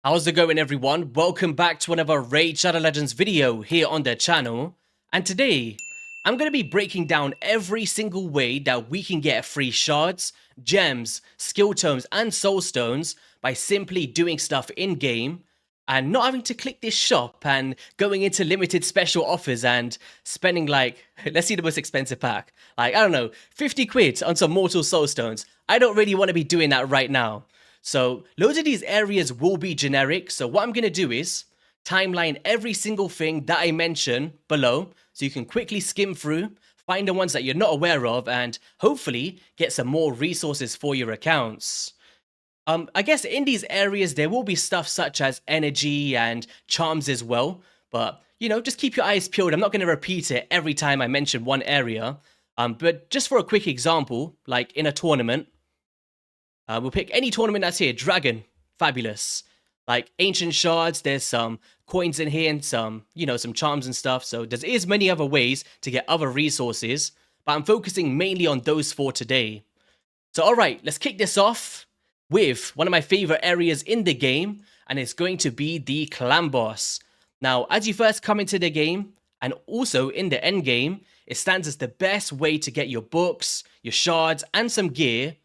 How's it going, everyone? Welcome back to another Raid Shadow Legends video here on the channel. And today, I'm going to be breaking down every single way that we can get free shards, gems, skill tomes, and soulstones by simply doing stuff in-game and not having to click this shop and going into limited special offers and spending like, let's see the most expensive pack. Like, I don't know, 50 quid on some mortal soulstones. I don't really want to be doing that right now. So loads of these areas will be generic. So what I'm going to do is timeline every single thing that I mention below so you can quickly skim through, find the ones that you're not aware of, and hopefully get some more resources for your accounts. I guess in these areas there will be stuff such as energy and charms as well, but you know, just keep your eyes peeled. I'm not going to repeat it every time I mention one area. But just for a quick example, like in a tournament, we'll pick any tournament that's here. Dragon, fabulous. Like ancient shards, there's some coins in here and some, some charms and stuff. So there is many other ways to get other resources, but I'm focusing mainly on those four today. So all right, let's kick this off with one of my favorite areas in the game, and it's going to be the clan boss. Now, as you first come into the game, and also in the end game, it stands as the best way to get your books, your shards, and some gear.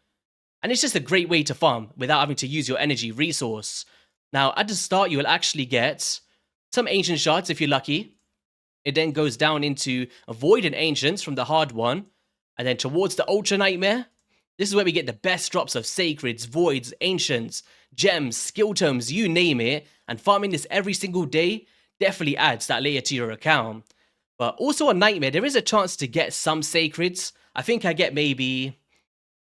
And it's just a great way to farm without having to use your energy resource. Now, at the start, you will actually get some ancient shards if you're lucky. It then goes down into void and ancients from the hard one. And then towards the ultra nightmare, this is where we get the best drops of sacreds, voids, ancients, gems, skill tomes, you name it. And farming this every single day definitely adds that layer to your account. But also on nightmare, there is a chance to get some sacreds. I think I get maybe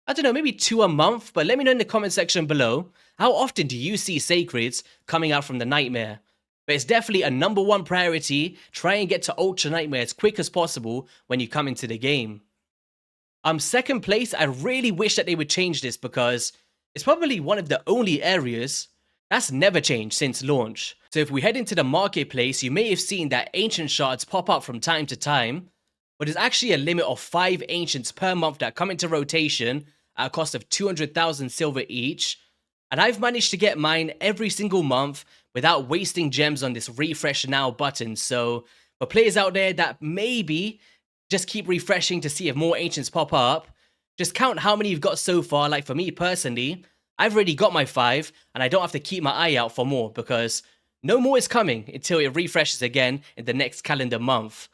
2 a month, but let me know in the comment section below, how often do you see sacreds coming out from the nightmare? But it's definitely a #1 priority. Try and get to ultra nightmare as quick as possible when you come into the game. Second place, I really wish that they would change this because it's probably one of the only areas that's never changed since launch. So if we head into the marketplace, you may have seen that ancient shards pop up from time to time, but there's actually a limit of 5 ancients per month that come into rotation at a cost of 200,000 silver each. And I've managed to get mine every single month without wasting gems on this refresh now button. So for players out there that maybe just keep refreshing to see if more ancients pop up, just count how many you've got so far. Like for me personally, I've already got my 5 and I don't have to keep my eye out for more because no more is coming until it refreshes again in the next calendar month.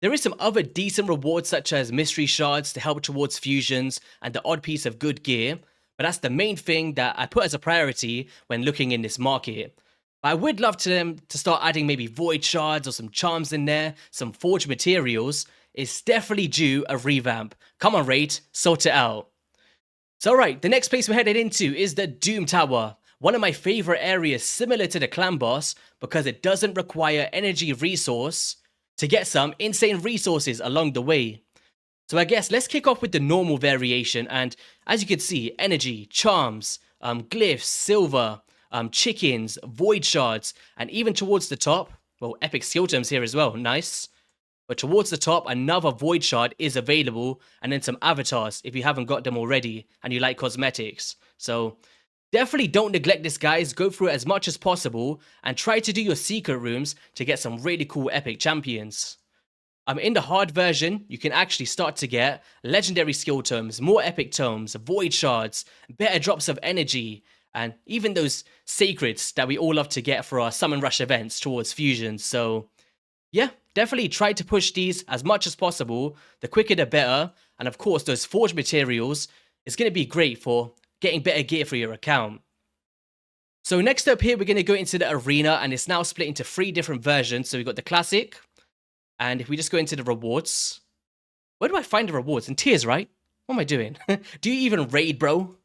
There is some other decent rewards such as mystery shards to help towards fusions and the odd piece of good gear, but that's the main thing that I put as a priority when looking in this market. But I would love to start adding maybe void shards or some charms in there, some forged materials. It's definitely due a revamp. Come on, Raid, sort it out. So alright, the next place we're headed into is the Doom Tower. One of my favorite areas similar to the clan boss because it doesn't require energy resource to get some insane resources along the way. So I guess let's kick off with the normal variation, and as you can see, energy, charms, glyphs, silver, chickens, void shards, and even towards the top, well, epic skill terms here as well, nice. But towards the top, another void shard is available, and then some avatars if you haven't got them already and you like cosmetics. So definitely don't neglect this, guys. Go through it as much as possible and try to do your secret rooms to get some really cool epic champions. In the hard version, you can actually start to get legendary skill tomes, more epic tomes, void shards, better drops of energy, and even those sacreds that we all love to get for our summon rush events towards fusions. So yeah, definitely try to push these as much as possible. The quicker the better. And of course, those forged materials is going to be great for getting better gear for your account. So next up here, we're going to go into the arena, and it's now split into 3 different versions. So we've got the classic, and if we just go into the rewards, where do I find the rewards? In tiers, right? What am I doing? Do you even raid, bro?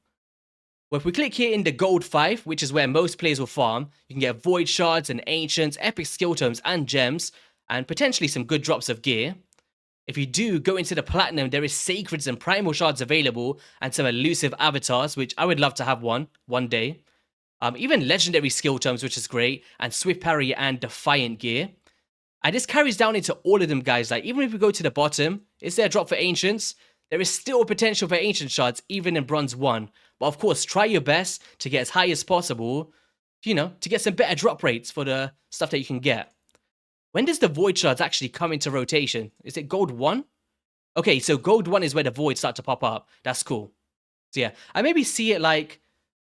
Well, if we click here in the gold 5, which is where most players will farm, you can get void shards and ancients, epic skill tomes and gems, and potentially some good drops of gear. If you do go into the platinum, there is sacreds and primal shards available and some elusive avatars, which I would love to have one day. Even legendary skill terms, which is great, and swift parry and defiant gear. And this carries down into all of them, guys. Like, even if we go to the bottom, is there a drop for ancients? There is still potential for ancient shards, even in bronze 1. But of course, try your best to get as high as possible. you know, to get some better drop rates for the stuff that you can get. When does the Void Shards actually come into rotation? Is it Gold 1? Okay, so Gold 1 is where the Voids start to pop up. That's cool. So yeah, I maybe see it like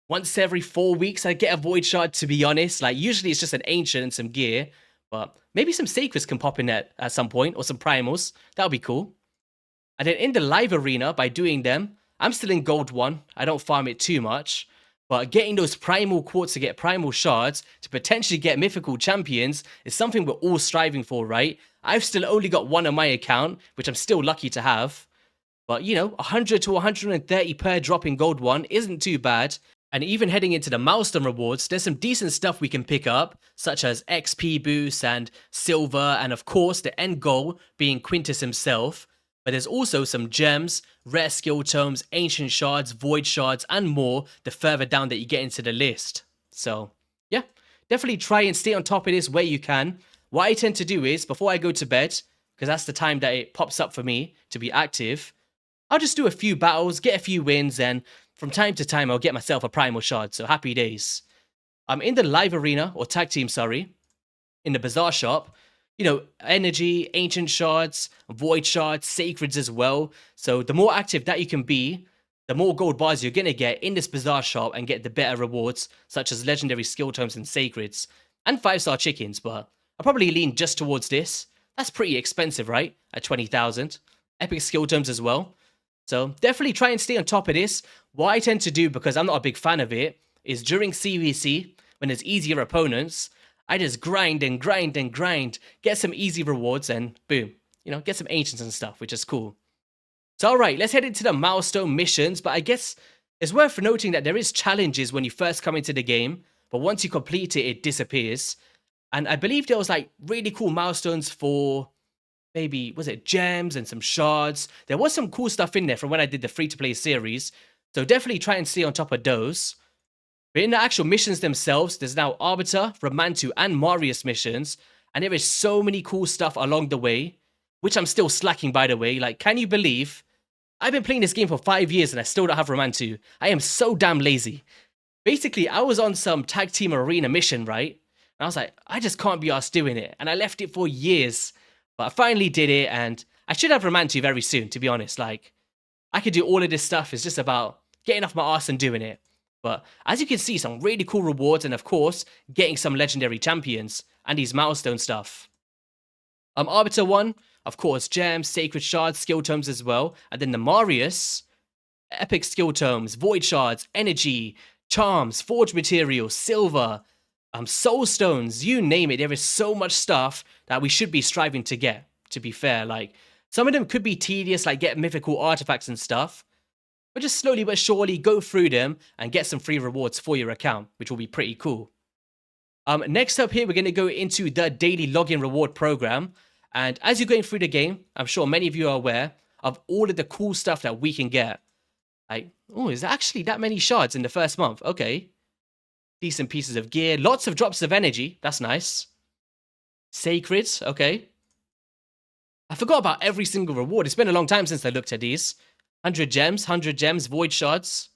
once every 4 weeks I get a Void Shard, to be honest. Like, usually it's just an Ancient and some gear, but maybe some Sacreds can pop in at some point, or some Primals. That would be cool. And then in the live arena, by doing them, I'm still in Gold 1. I don't farm it too much. But getting those Primal Quartz to get Primal Shards to potentially get Mythical Champions is something we're all striving for, right? I've still only got one on my account, which I'm still lucky to have. But, you know, 100 to 130 per drop in Gold 1 isn't too bad. And even heading into the milestone rewards, there's some decent stuff we can pick up, such as XP boosts and silver, and of course the end goal being Quintus himself. But there's also some gems, rare skill tomes, ancient shards, void shards, and more the further down that you get into the list. So, yeah, definitely try and stay on top of this where you can. What I tend to do is, before I go to bed, because that's the time that it pops up for me to be active, I'll just do a few battles, get a few wins, and from time to time I'll get myself a primal shard, so happy days. I'm in the live arena, or tag team, sorry, in the bazaar shop. You know, energy, ancient shards, void shards, sacreds as well. So the more active that you can be, the more gold bars you're going to get in this bazaar shop and get the better rewards, such as legendary skill tomes and sacreds, and 5-star chickens, but I'll probably lean just towards this. That's pretty expensive, right? At 20,000. Epic skill tomes as well. So definitely try and stay on top of this. What I tend to do, because I'm not a big fan of it, is during CVC, when there's easier opponents, I just grind and grind and grind, get some easy rewards, and boom, you know, get some ancients and stuff, which is cool. So alright, let's head into the milestone missions, but I guess it's worth noting that there is challenges when you first come into the game, but once you complete it, it disappears. And I believe there was like really cool milestones for maybe, was it gems and some shards? There was some cool stuff in there from when I did the free-to-play series, so definitely try and stay on top of those. But in the actual missions themselves, there's now Arbiter, Romantu, and Marius missions, and there is so many cool stuff along the way, which I'm still slacking, by the way. Like, can you believe I've been playing this game for 5 years and I still don't have Romantu? I am so damn lazy. Basically, I was on some tag team arena mission, right? And I was like, I just can't be arsed doing it, and I left it for years. But I finally did it, and I should have Romantu very soon, to be honest. Like, I could do all of this stuff. It's just about getting off my arse and doing it. But as you can see, some really cool rewards, and of course, getting some legendary champions and these milestone stuff. Arbiter 1, of course, gems, sacred shards, skill tomes as well. And then the Marius, epic skill tomes, void shards, energy, charms, forged materials, silver, soulstones, you name it. There is so much stuff that we should be striving to get, to be fair. Like, some of them could be tedious, like get mythical artifacts and stuff. But just slowly but surely go through them and get some free rewards for your account, which will be pretty cool. Next up here, we're going to go into the daily login reward program. And as you're going through the game, I'm sure many of you are aware of all of the cool stuff that we can get. Like, oh, is there actually that many shards in the first month? Okay. Decent pieces of gear. Lots of drops of energy. That's nice. Sacreds. Okay. I forgot about every single reward. It's been a long time since I looked at these. 100 gems, void shards.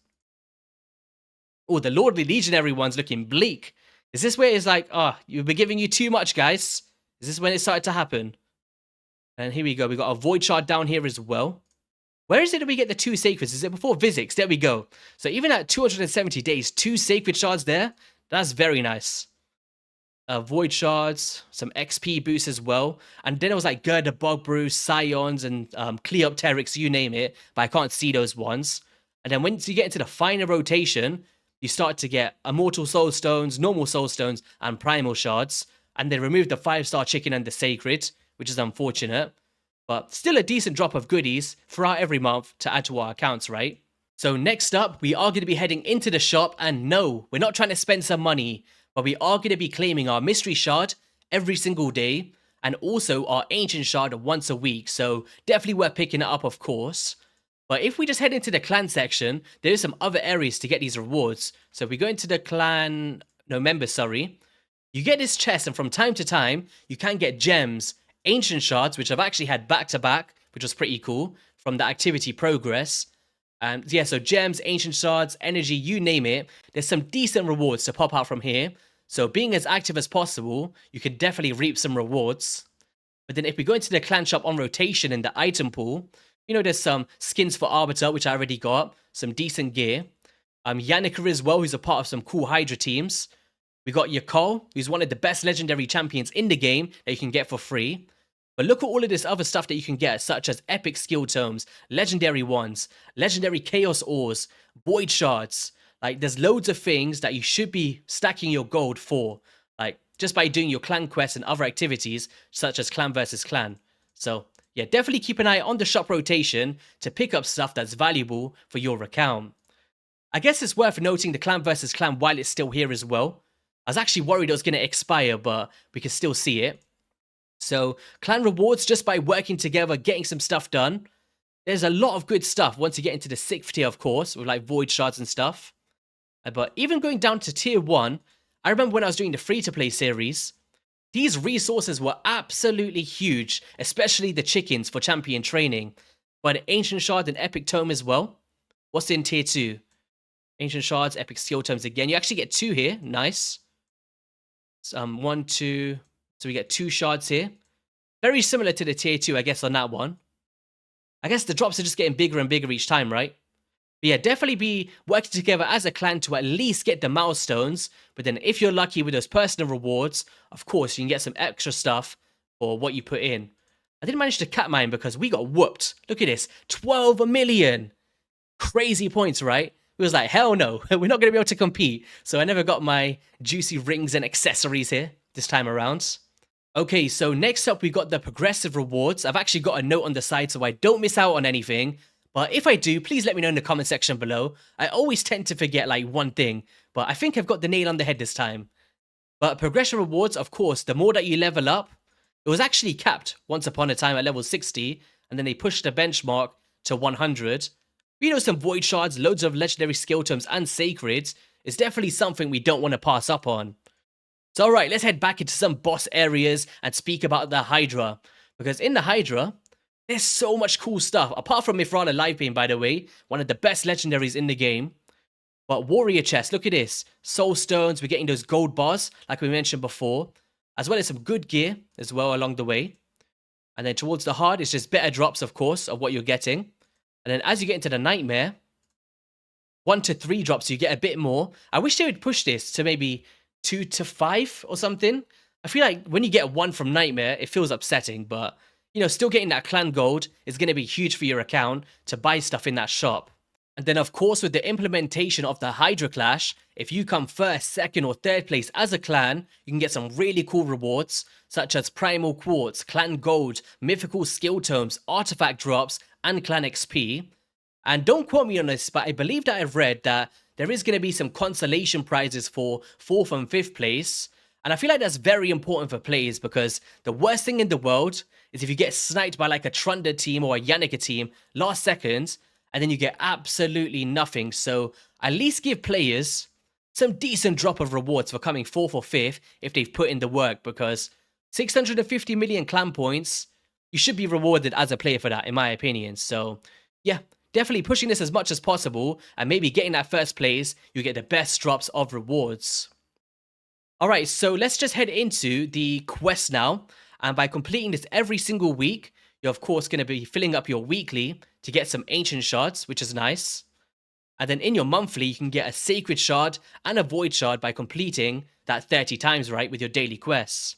Oh, the Lordly Legionary one's looking bleak. Is this where it's like, you've been giving you too much, guys? Is this when it started to happen? And here we go. We got a void shard down here as well. Where is it that we get the 2 sacreds? Is it before Vizix? There we go. So even at 270 days, 2 sacred shards there. That's very nice. Void shards, some XP boosts as well. And then it was like Gerda Bogbrew, Scions, and Cleopteryx, you name it. But I can't see those ones. And then once you get into the final rotation, you start to get Immortal Soulstones, Normal Soulstones, and Primal Shards. And they removed the 5-star chicken and the Sacred, which is unfortunate. But still a decent drop of goodies throughout every month to add to our accounts, right? So next up, we are going to be heading into the shop. And no, we're not trying to spend some money. But we are going to be claiming our mystery shard every single day, and also our ancient shard once a week, so definitely worth picking it up, of course. But if we just head into the clan section, there is some other areas to get these rewards. So if we go into the clan, no, members, sorry, you get this chest, and from time to time, you can get gems, ancient shards, which I've actually had back to back, which was pretty cool, from the activity progress. And yeah, so gems, ancient shards, energy, you name it. There's some decent rewards to pop out from here. So being as active as possible, you can definitely reap some rewards. But then if we go into the clan shop on rotation in the item pool, you know, there's some skins for Arbiter, which I already got, some decent gear. Yannicker as well, who's a part of some cool Hydra teams. We got Yakol, who's one of the best legendary champions in the game that you can get for free. But look at all of this other stuff that you can get, such as epic skill tomes, legendary ones, legendary chaos ores, void shards. Like, there's loads of things that you should be stacking your gold for, like, just by doing your clan quests and other activities, such as clan versus clan. So, yeah, definitely keep an eye on the shop rotation to pick up stuff that's valuable for your account. I guess it's worth noting the clan versus clan while it's still here as well. I was actually worried it was going to expire, but we can still see it. So, clan rewards just by working together, getting some stuff done. There's a lot of good stuff once you get into the 6th tier, of course, with like void shards and stuff. But even going down to tier 1, I remember when I was doing the free-to-play series, these resources were absolutely huge, especially the chickens for champion training. But an ancient shard and epic tome as well. What's in tier 2? Ancient shards, epic skill tomes again. You actually get 2 here. Nice. 1, 2. So we get 2 shards here. Very similar to the tier 2, I guess, on that one. I guess the drops are just getting bigger and bigger each time, right? But yeah, definitely be working together as a clan to at least get the milestones. But then if you're lucky with those personal rewards, of course, you can get some extra stuff for what you put in. I didn't manage to cat mine because we got whooped. Look at this. 12 million. Crazy points, right? It was like, hell no. We're not going to be able to compete. So I never got my juicy rings and accessories here this time around. Okay, so next up we got the progressive rewards. I've actually got a note on the side so I don't miss out on anything. But if I do, please let me know in the comment section below. I always tend to forget like one thing, but I think I've got the nail on the head this time. But progression rewards, of course, the more that you level up, it was actually capped once upon a time at level 60, and then they pushed the benchmark to 100. You know, some void shards, loads of legendary skill tomes and sacreds is definitely something we don't want to pass up on. So alright, let's head back into some boss areas and speak about the Hydra. Because in the Hydra, there's so much cool stuff. Apart from Referral Live Beam, by the way, one of the best legendaries in the game. But warrior chest, look at this. Soulstones, we're getting those gold bars, like we mentioned before. As well as some good gear as well along the way. And then towards the hard, it's just better drops, of course, of what you're getting. And then as you get into the nightmare, 1 to 3 drops, you get a bit more. I wish they would push this to maybe 2 to 5 or something. I feel like when you get 1 from nightmare, it feels upsetting, but you know, still getting that clan gold is going to be huge for your account to buy stuff in that shop. And then, of course, with the implementation of the Hydra Clash, if you come 1st, 2nd, or 3rd place as a clan, you can get some really cool rewards, such as Primal Quartz, Clan Gold, Mythical Skill Tomes, Artifact Drops, and Clan XP. And don't quote me on this, but I believe that I've read that there is going to be some consolation prizes for 4th and 5th place. And I feel like that's very important for players because the worst thing in the world is if you get sniped by like a Trunda team or a Yannicker team last seconds, and then you get absolutely nothing. So at least give players some decent drop of rewards for coming 4th or 5th if they've put in the work, because 650 million clan points, you should be rewarded as a player for that, in my opinion. So yeah, definitely pushing this as much as possible, and maybe getting that 1st place, you get the best drops of rewards. Alright, so let's just head into the quest now. And by completing this every single week, you're of course going to be filling up your weekly to get some ancient shards, which is nice. And then in your monthly, you can get a sacred shard and a void shard by completing that 30 times, right, with your daily quests.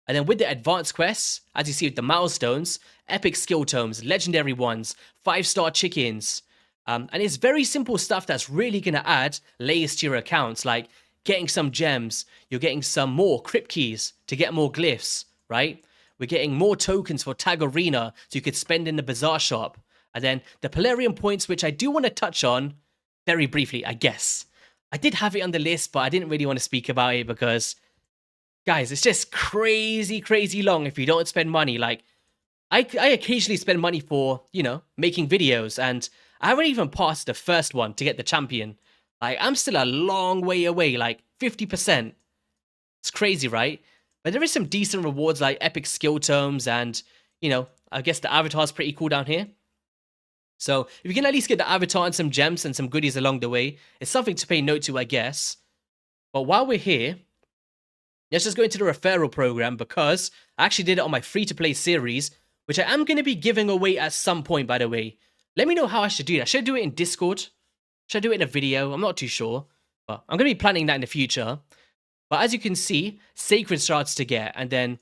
And then with the advanced quests, as you see with the milestones, epic skill tomes, legendary ones, 5-star chickens. And it's very simple stuff that's really going to add layers to your accounts, like getting some gems, you're getting some more crypt keys to get more glyphs, right? We're getting more tokens for Tag Arena so you could spend in the Bazaar shop. And then the Plarium points, which I do want to touch on very briefly, I guess. I did have it on the list, but I didn't really want to speak about it because, guys, it's just crazy, crazy long if you don't spend money. Like, I occasionally spend money for, you know, making videos, and I haven't even passed the first one to get the champion. Like, I'm still a long way away, like 50%. It's crazy, right? But there is some decent rewards like epic skill tomes and, you know, I guess the avatar's pretty cool down here. So if you can at least get the avatar and some gems and some goodies along the way, it's something to pay note to, I guess. But while we're here, Let's just go into the referral program because I actually did it on my free-to-play series, which I am going to be giving away at some point, by the way. Let me know how I should do that. Should I do it in Discord? Should I do it in a video? I'm not too sure, but I'm going to be planning that in the future. But as you can see, Sacred Shards to get, and then,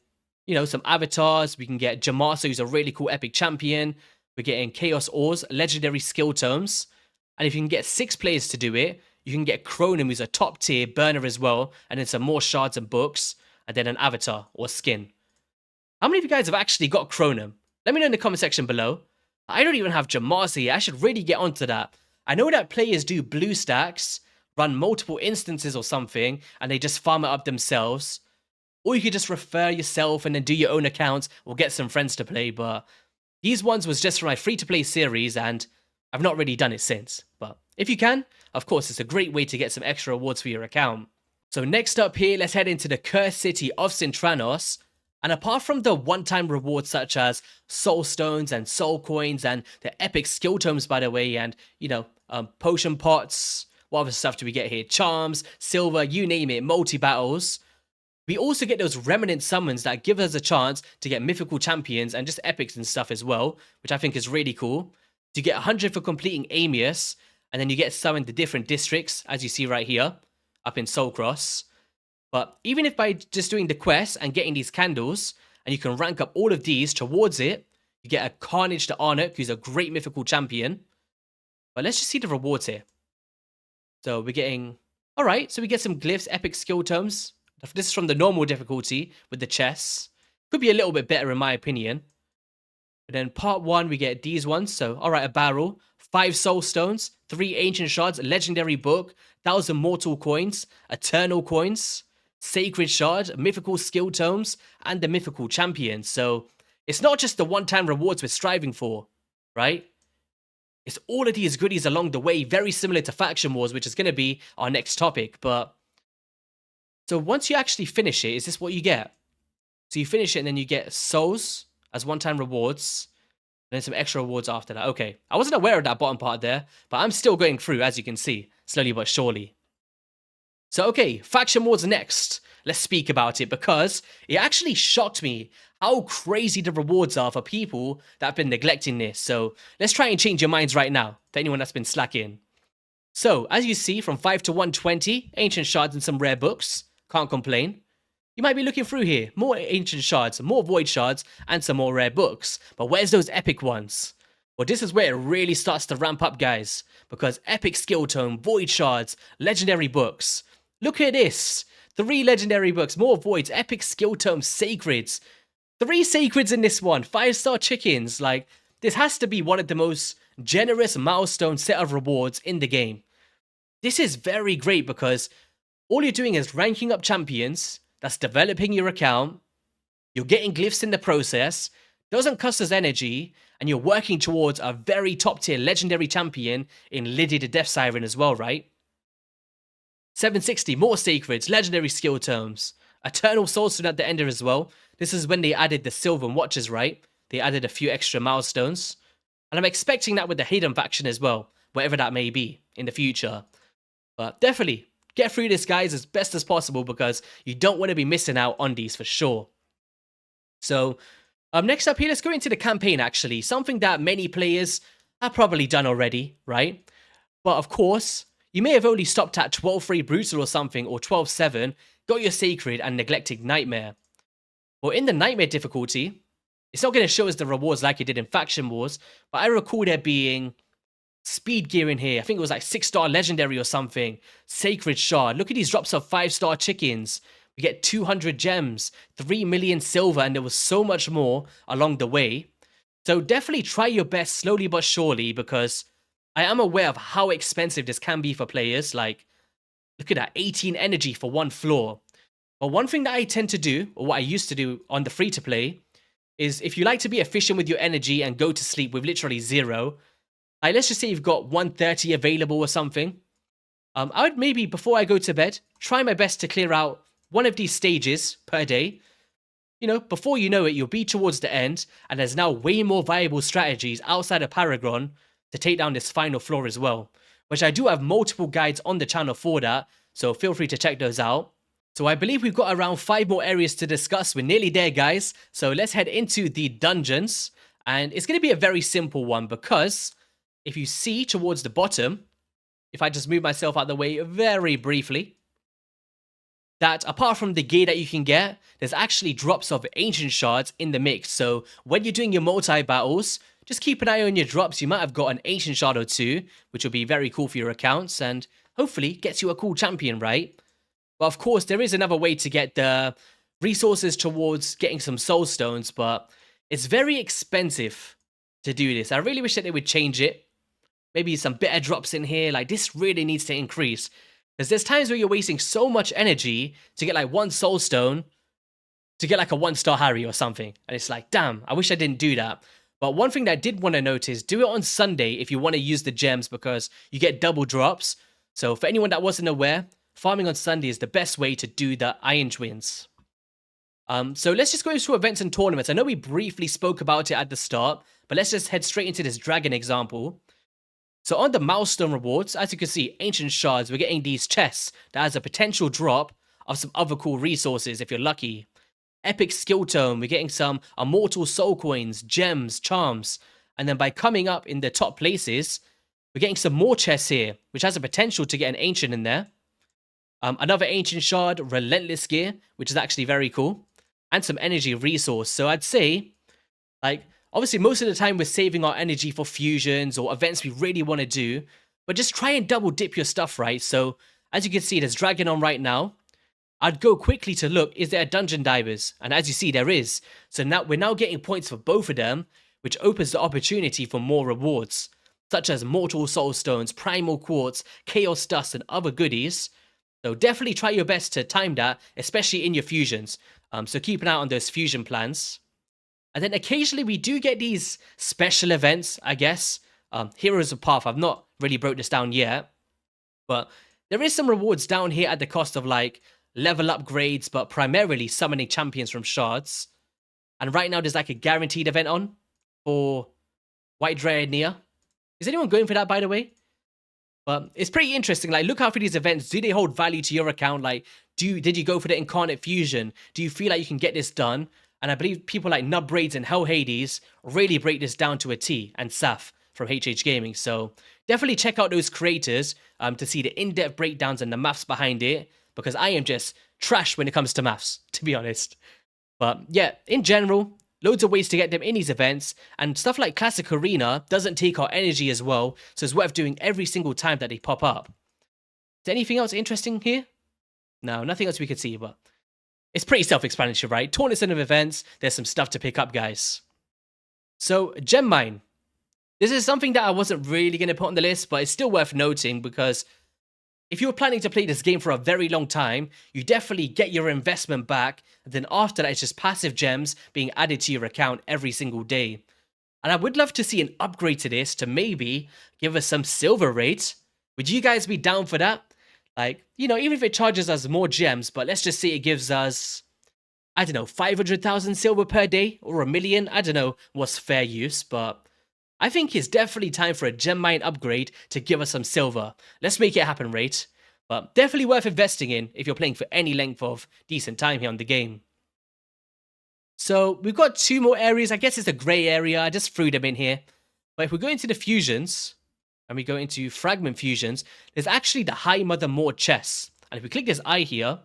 you know, some avatars. We can get Jamasa, who's a really cool epic champion. We're getting Chaos Ores, legendary skill tomes. And if you can get 6 players to do it, you can get Chronom, who's a top tier burner as well, and then some more shards and books, and then an avatar or skin. How many of you guys have actually got Chronom? Let me know in the comment section below. I don't even have Jamasa yet. I should really get onto that. I know that players do blue stacks, run multiple instances or something, and they just farm it up themselves. Or you could just refer yourself and then do your own accounts or get some friends to play, but these ones was just for my free-to-play series, and I've not really done it since. But if you can, of course, it's a great way to get some extra rewards for your account. So next up here, let's head into the Cursed City of Sintranos. And apart from the one-time rewards such as Soulstones and Soul Coins and the epic skill tomes, by the way, and, you know, potion pots, what other stuff do we get here? Charms, silver, you name it, multi-battles. We also get those remnant summons that give us a chance to get mythical champions and just epics and stuff as well, which I think is really cool. You get 100 for completing Amius, and then you get some in the different districts, as you see right here, up in Soulcross. But even if by just doing the quest and getting these candles, and you can rank up all of these towards it, you get a Carnage to Arnuk, who's a great mythical champion. But let's just see the rewards here. So we're getting... Alright, so we get some glyphs, epic skill tomes. This is from the normal difficulty with the chests. Could be a little bit better in my opinion. But then part 1, we get these ones. So, alright, a barrel, 5 Soulstones, 3 Ancient Shards, legendary book, 1,000 mortal coins, eternal coins, sacred shard, mythical skill tomes, and the mythical champions. So, it's not just the one-time rewards we're striving for, right? It's all of these goodies along the way, very similar to Faction Wars, which is going to be our next topic. But so once you actually finish it, is this what you get? So you finish it and then you get souls as one-time rewards, and then some extra rewards after that. Okay, I wasn't aware of that bottom part there, but I'm still going through, as you can see, slowly but surely. So okay, Faction Wars next. Let's speak about it, because it actually shocked me how crazy the rewards are for people that have been neglecting this. So let's try and change your minds right now, to anyone that's been slacking. So, as you see, from 5 to 120, Ancient Shards and some rare books. Can't complain. You might be looking through here. More Ancient Shards, more Void Shards, and some more rare books. But where's those epic ones? Well, this is where it really starts to ramp up, guys. Because epic skill tome, Void Shards, legendary books. Look at this. 3 legendary books, more Voids, epic skill tomes, sacreds. 3 sacreds in this one. 5-star chickens. Like, this has to be one of the most generous milestone set of rewards in the game. This is very great because all you're doing is ranking up champions, that's developing your account, you're getting glyphs in the process, doesn't cost us energy, and you're working towards a very top tier legendary champion in Lydia the Death Siren as well, right? 760, more sacreds, legendary skill tomes, Eternal Soulstone at the end as well. This is when they added the Sylvan Watchers, right? They added a few extra milestones. And I'm expecting that with the Hidden faction as well, whatever that may be in the future. But definitely, get through this, guys, as best as possible because you don't want to be missing out on these for sure. So, next up here, let's go into the campaign, actually. Something that many players have probably done already, right? But of course, you may have only stopped at 12-3 Brutal or something, or 12-7, got your Sacred, and neglected Nightmare. Well, in the Nightmare difficulty, it's not going to show us the rewards like it did in Faction Wars, but I recall there being speed gear in here. I think it was like 6-star legendary or something. Sacred Shard. Look at these drops of 5-star chickens. We get 200 gems, 3 million silver, and there was so much more along the way. So definitely try your best slowly but surely, because I am aware of how expensive this can be for players. Like, look at that, 18 energy for 1 floor. But one thing that I tend to do, or what I used to do on the free-to-play, is if you like to be efficient with your energy and go to sleep with literally 0, let's just say you've got 130 available or something. I would maybe, before I go to bed, try my best to clear out one of these stages per day. You know, before you know it, you'll be towards the end, and there's now way more viable strategies outside of Paragon to take down this final floor as well, which I do have multiple guides on the channel for that, so feel free to check those out. So I believe we've got around 5 more areas to discuss. We're nearly there, guys. So let's head into the dungeons. And it's going to be a very simple one because if you see towards the bottom, if I just move myself out of the way very briefly, that apart from the gear that you can get, there's actually drops of ancient shards in the mix. So when you're doing your multi-battles, just keep an eye on your drops. You might have got an ancient shard or two, which will be very cool for your accounts and hopefully gets you a cool champion, right? But of course, there is another way to get the resources towards getting some Soulstones, but it's very expensive to do this. I really wish that they would change it. Maybe some better drops in here. Like, this really needs to increase. Because there's times where you're wasting so much energy to get like one Soulstone to get like a 1-star Harry or something. And it's like, damn, I wish I didn't do that. But one thing that I did want to notice, do it on Sunday if you want to use the gems because you get double drops. So for anyone that wasn't aware, farming on Sunday is the best way to do the Iron Twins. So let's just go through events and tournaments. I know we briefly spoke about it at the start, but let's just head straight into this dragon example. So on the milestone rewards, as you can see, ancient shards, we're getting these chests that has a potential drop of some other cool resources if you're lucky. Epic skill tome, we're getting some immortal soul coins, gems, charms, and then by coming up in the top places, we're getting some more chests here, which has a potential to get an ancient in there. Another ancient shard, relentless gear, which is actually very cool, and some energy resource. So I'd say, like, obviously most of the time we're saving our energy for fusions or events we really want to do, but just try and double dip your stuff, right? So as you can see, there's dragon on right now. I'd go quickly to look, is there a dungeon divers? And as you see, there is. So now we're now getting points for both of them, which opens the opportunity for more rewards, such as mortal soulstones, primal quartz, chaos dust, and other goodies. So definitely try your best to time that, especially in your fusions. So keep an eye on those fusion plans. And then occasionally we do get these special events, I guess. Heroes of Path, I've not really broke this down yet. But there is some rewards down here at the cost of like level upgrades, but primarily summoning champions from shards. And right now there's like a guaranteed event on for White Dryad Nia. Is anyone going for that, by the way? But it's pretty interesting. Like, look out for these events. Do they hold value to your account? Like, did you go for the Incarnate Fusion? Do you feel like you can get this done? And I believe people like Nubbraids and Hell Hades really break this down to a T, and Saf from HH Gaming. So definitely check out those creators to see the in-depth breakdowns and the maths behind it, because I am just trash when it comes to maths, to be honest. But yeah, in general, loads of ways to get them in these events, and stuff like Classic Arena doesn't take our energy as well, so it's worth doing every single time that they pop up. Is there anything else interesting here? No, nothing else we could see, but it's pretty self-explanatory, right? Tournaments and events, there's some stuff to pick up, guys. So, Gem Mine. This is something that I wasn't really going to put on the list, but it's still worth noting because if you were planning to play this game for a very long time, you definitely get your investment back, and then after that, it's just passive gems being added to your account every single day. And I would love to see an upgrade to this to maybe give us some silver rates. Would you guys be down for that? Like, you know, even if it charges us more gems, but let's just say it gives us, I don't know, 500,000 silver per day or 1 million. I don't know what's fair use, but I think it's definitely time for a gem mine upgrade to give us some silver. Let's make it happen, Rate. But definitely worth investing in if you're playing for any length of decent time here on the game. So we've got 2 more areas. I guess it's a grey area. I just threw them in here. But if we go into the fusions, and we go into fragment fusions, there's actually the High Mother Maud chests. And if we click this eye here,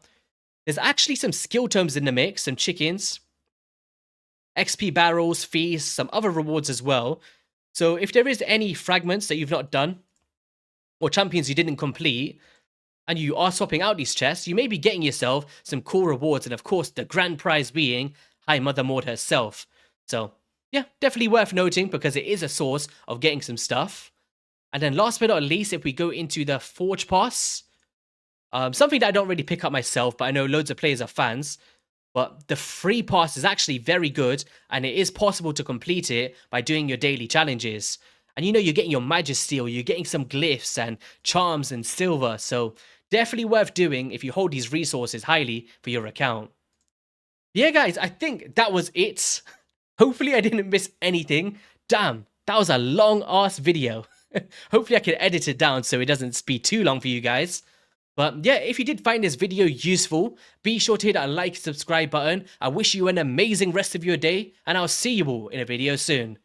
there's actually some skill tomes in the mix, some chickens, XP barrels, feasts, some other rewards as well. So if there is any fragments that you've not done, or champions you didn't complete, and you are swapping out these chests, you may be getting yourself some cool rewards, and of course the grand prize being High Mother Maud herself. So yeah, definitely worth noting because it is a source of getting some stuff. And then last but not least, if we go into the Forge Pass, something that I don't really pick up myself, but I know loads of players are fans. But the free pass is actually very good, and it is possible to complete it by doing your daily challenges. And you know, you're getting your Magisteel, you're getting some glyphs and charms and silver, so definitely worth doing if you hold these resources highly for your account. Yeah, guys, I think that was it. Hopefully I didn't miss anything. Damn, that was a long-ass video. Hopefully I can edit it down so it doesn't be too long for you guys. But yeah, if you did find this video useful, be sure to hit that like, subscribe button. I wish you an amazing rest of your day, and I'll see you all in a video soon.